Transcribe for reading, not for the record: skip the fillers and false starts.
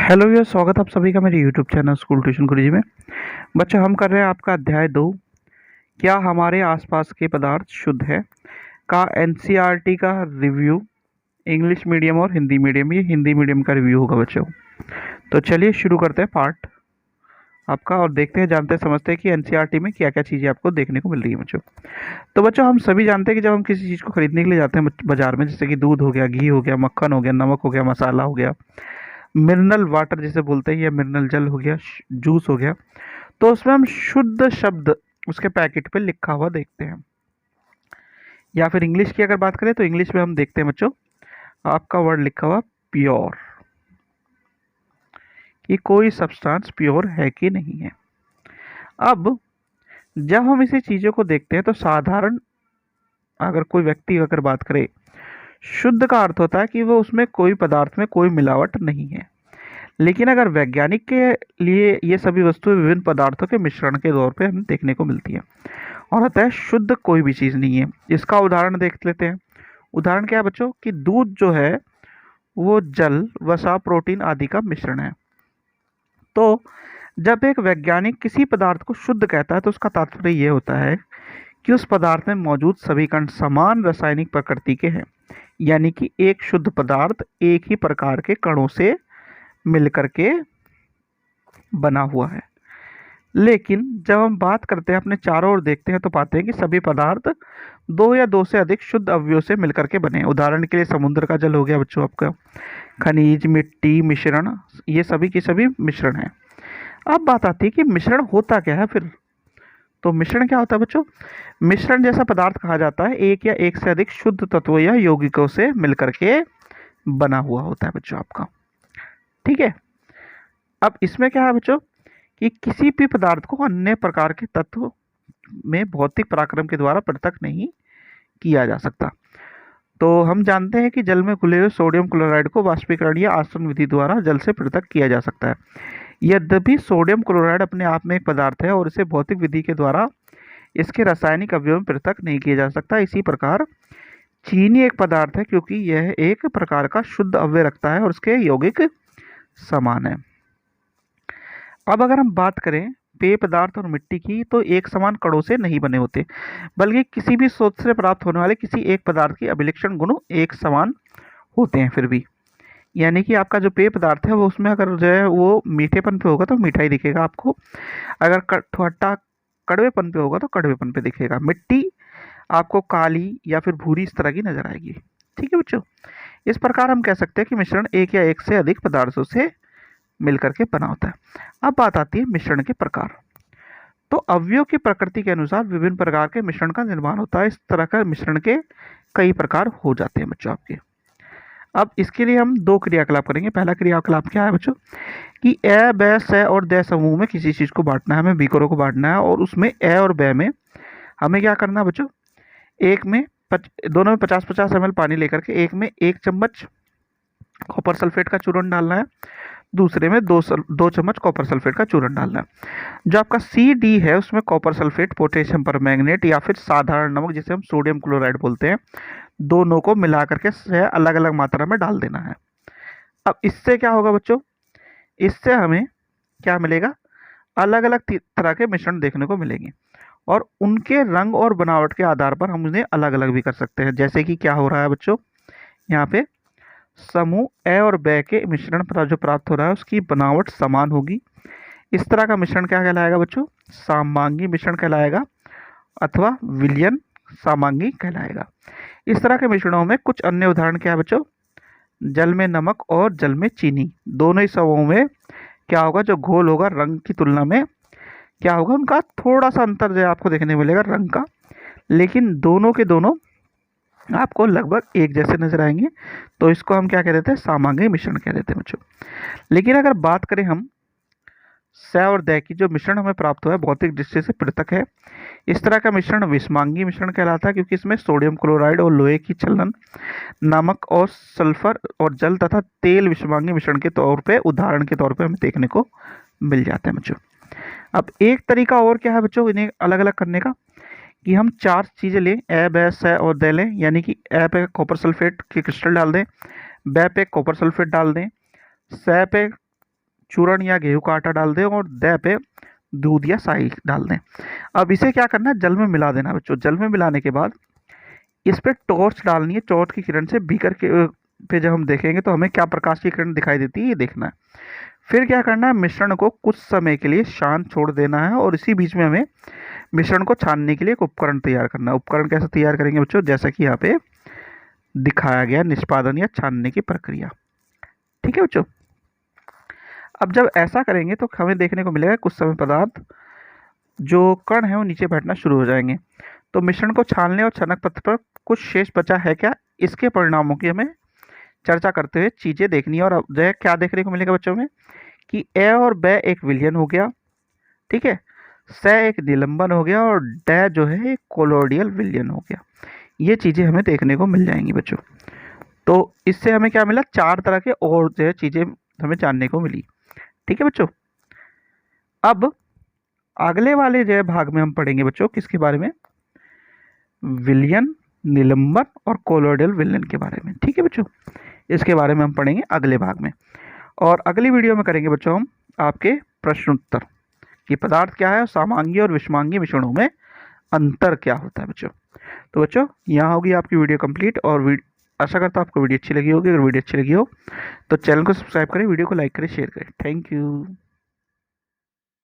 Hello भैया, स्वागत आप सभी का मेरे यूट्यूब चैनल स्कूल ट्यूशन गुरुजी में। बच्चों, हम कर रहे हैं आपका अध्याय 2, क्या हमारे आसपास के पदार्थ शुद्ध है का एनसीईआरटी का रिव्यू। इंग्लिश मीडियम और हिंदी मीडियम, ये हिंदी मीडियम का रिव्यू होगा बच्चों। तो चलिए शुरू करते हैं पार्ट आपका और देखते हैं, जानते हैं, समझते हैं कि एनसीईआरटी में क्या क्या चीज़ें आपको देखने को मिल रही है बच्चों। तो बच्चों, हम सभी जानते हैं कि जब हम किसी चीज़ को खरीदने के लिए जाते हैं बाजार में, जैसे कि दूध हो गया, घी हो गया, मक्खन हो गया, नमक हो गया, मसाला हो गया, मिनरल वाटर जिसे बोलते हैं, या मिनरल जल हो गया, जूस हो गया, तो उसमें हम शुद्ध शब्द उसके पैकेट पे लिखा हुआ देखते हैं। या फिर इंग्लिश की अगर बात करें तो इंग्लिश में हम देखते हैं बच्चों, आपका वर्ड लिखा हुआ प्योर, कि कोई सब्सटेंस प्योर है कि नहीं है। अब जब हम इसी चीज़ों को देखते हैं तो साधारण अगर कोई व्यक्ति अगर बात करे, शुद्ध का अर्थ होता है कि वो उसमें कोई पदार्थ में कोई मिलावट नहीं है। लेकिन अगर वैज्ञानिक के लिए ये सभी वस्तुएं विभिन्न पदार्थों के मिश्रण के तौर पे हमें देखने को मिलती है, और होता है शुद्ध कोई भी चीज़ नहीं है। इसका उदाहरण देख लेते हैं। उदाहरण क्या है बच्चों, कि दूध जो है वो जल, वसा, प्रोटीन आदि का मिश्रण है। तो जब एक वैज्ञानिक किसी पदार्थ को शुद्ध कहता है तो उसका तात्पर्य ये होता है कि उस पदार्थ में मौजूद सभी कण समान रासायनिक प्रकृति के हैं, यानी कि एक शुद्ध पदार्थ एक ही प्रकार के कणों से मिलकर के बना हुआ है। लेकिन जब हम बात करते हैं अपने चारों ओर देखते हैं तो पाते हैं कि सभी पदार्थ दो या दो से अधिक शुद्ध अवयवों से मिलकर के बने हैं। उदाहरण के लिए समुद्र का जल हो गया बच्चों, आपका खनिज, मिट्टी, मिश्रण, ये सभी के सभी मिश्रण हैं। अब बात आती है कि मिश्रण होता क्या है फिर। तो मिश्रण क्या होता है बच्चों, मिश्रण जैसा पदार्थ कहा जाता है एक या एक से अधिक शुद्ध तत्वों या यौगिकों से मिलकर के बना हुआ होता है बच्चों आपका। ठीक है। अब इसमें क्या है बच्चों, कि किसी भी पदार्थ को अन्य प्रकार के तत्व में भौतिक पराक्रम के द्वारा पृथक नहीं किया जा सकता। तो हम जानते हैं कि जल में घुले हुए सोडियम क्लोराइड को वाष्पीकरण या आसवन विधि द्वारा जल से पृथक किया जा सकता है। यद्यपि सोडियम क्लोराइड अपने आप में एक पदार्थ है और इसे भौतिक विधि के द्वारा इसके रासायनिक अवयव में पृथक नहीं किया जा सकता। इसी प्रकार चीनी एक पदार्थ है क्योंकि यह एक प्रकार का शुद्ध अवयव रखता है और उसके यौगिक समान है। अब अगर हम बात करें पेय पदार्थ और मिट्टी की, तो एक समान कणों से नहीं बने होते, बल्कि किसी भी स्रोत से प्राप्त होने वाले किसी एक पदार्थ की अभिलक्षण गुण एक समान होते हैं फिर भी। यानी कि आपका जो पेय पदार्थ है वो उसमें अगर जो है वो मीठेपन पे होगा तो मीठा ही दिखेगा आपको, अगर खट्टा कड़वेपन पे होगा तो कड़वेपन पे दिखेगा। मिट्टी आपको काली या फिर भूरी इस तरह की नजर आएगी। ठीक है बच्चों, इस प्रकार हम कह सकते हैं कि मिश्रण एक या एक से अधिक पदार्थों से मिलकर के बना होता है। अब बात आती है मिश्रण के प्रकार। तो अवयव की प्रकृति के अनुसार विभिन्न प्रकार के मिश्रण का निर्माण होता है। इस तरह का मिश्रण के कई प्रकार हो जाते हैं बच्चों आपके। अब इसके लिए हम दो क्रियाकलाप करेंगे। पहला क्रियाकलाप क्या है बच्चों, कि ए, ब, स और द समूह में किसी चीज को बांटना है, हमें बीकरों को बांटना है, और उसमें ए और ब में हमें क्या करना है बच्चों, एक में दोनों में 50-50 ml पानी लेकर के एक में 1 चम्मच कॉपर सल्फेट का चूर्ण डालना है, दूसरे में 2 चम्मच कॉपर सल्फेट का चूर्ण डालना है। जो आपका CD है उसमें कॉपर सल्फेट, पोटेशियम परमैंगनेट या फिर साधारण नमक जिसे हम सोडियम क्लोराइड बोलते हैं, दोनों को मिला करके अलग अलग मात्रा में डाल देना है। अब इससे क्या होगा बच्चों, इससे हमें क्या मिलेगा, अलग अलग तरह के मिश्रण देखने को मिलेंगे, और उनके रंग और बनावट के आधार पर हम उन्हें अलग अलग भी कर सकते हैं। जैसे कि क्या हो रहा है बच्चों, यहाँ पे समूह ए और ब के मिश्रण पर जो प्राप्त हो रहा है उसकी बनावट समान होगी। इस तरह का मिश्रण क्या कहलाएगा बच्चों, सामांगी मिश्रण कहलाएगा, अथवा विलयन सामांगी कहलाएगा। इस तरह के मिश्रणों में कुछ अन्य उदाहरण क्या है बच्चों, जल में नमक और जल में चीनी, दोनों ही समूह में क्या होगा, जो घोल होगा रंग की तुलना में क्या होगा, उनका थोड़ा सा अंतर जो है आपको देखने मिलेगा रंग का, लेकिन दोनों के दोनों आपको लगभग एक जैसे नजर आएंगे। तो इसको हम क्या कह देते हैं, सामांगी मिश्रण कह देते हैं बच्चों। लेकिन अगर बात करें हम स और द की, जो मिश्रण हमें प्राप्त हुआ है भौतिक दृष्टि से पृथक है, इस तरह का मिश्रण विषमांगी मिश्रण कहलाता है, क्योंकि इसमें सोडियम क्लोराइड और लोहे की छलन, नमक और सल्फर और जल तथा तेल विषमांगी मिश्रण के तौर पे, उदाहरण के तौर पे हमें देखने को मिल जाते हैं बच्चों। अब एक तरीका और क्या है बच्चों इन्हें अलग अलग करने का, कि हम 4 चीज़ें लें, ए, ब, स और द लें, यानी कि ए पे कॉपर सल्फेट के क्रिस्टल डाल दें, ब पे कॉपर सल्फेट डाल दें, स पे चूर्ण या गेहूं का आटा डाल दें और द पे दूध या शाही डाल दें। अब इसे क्या करना है, जल में मिला देना बच्चों। जल में मिलाने के बाद इस पे टॉर्च डालनी है, टॉर्च की किरण से बीकर के पे जब हम देखेंगे तो हमें क्या प्रकाश की किरण दिखाई देती है ये देखना है। फिर क्या करना है, मिश्रण को कुछ समय के लिए शांत छोड़ देना है और इसी बीच में हमें मिश्रण को छानने के लिए एक उपकरण तैयार करना है। उपकरण कैसे तैयार करेंगे बच्चों, जैसा कि यहाँ पे दिखाया गया, निष्पादन या छानने की प्रक्रिया। ठीक है बच्चों। अब जब ऐसा करेंगे तो हमें देखने को मिलेगा कुछ समय पदार्थ जो कण है वो नीचे बैठना शुरू हो जाएंगे। तो मिश्रण को छानने और छनक पत्र पर कुछ शेष बचा है क्या, इसके परिणामों की हमें चर्चा करते हुए चीजें देखनी है। और अब जो है क्या देखने को मिलेगा बच्चों में कि ए और ब एक विलयन हो गया, ठीक है, स एक निलंबन हो गया और ड जो है एक कोलोडियल विलयन हो गया। ये चीजें हमें देखने को मिल जाएंगी बच्चों। तो इससे हमें क्या मिला, 4 तरह के और जो है चीजें हमें जानने को मिली। ठीक है बच्चों। अब अगले वाले जो है भाग में हम पढ़ेंगे बच्चों किसके बारे में, विलयन, निलंबन और कोलोइडल विलयन के बारे में। ठीक है बच्चों, इसके बारे में हम पढ़ेंगे अगले भाग में। और अगली वीडियो में करेंगे बच्चों हम आपके प्रश्न उत्तर कि पदार्थ क्या है, समांगी और विषमांगी मिश्रणों में अंतर क्या होता है बच्चों। तो बच्चों यहाँ होगी आपकी वीडियो कंप्लीट। और आशा करता हूँ आपको वीडियो अच्छी लगी होगी। अगर वीडियो अच्छी लगी हो तो चैनल को सब्सक्राइब करें, वीडियो को लाइक करें, शेयर करें। Thank you.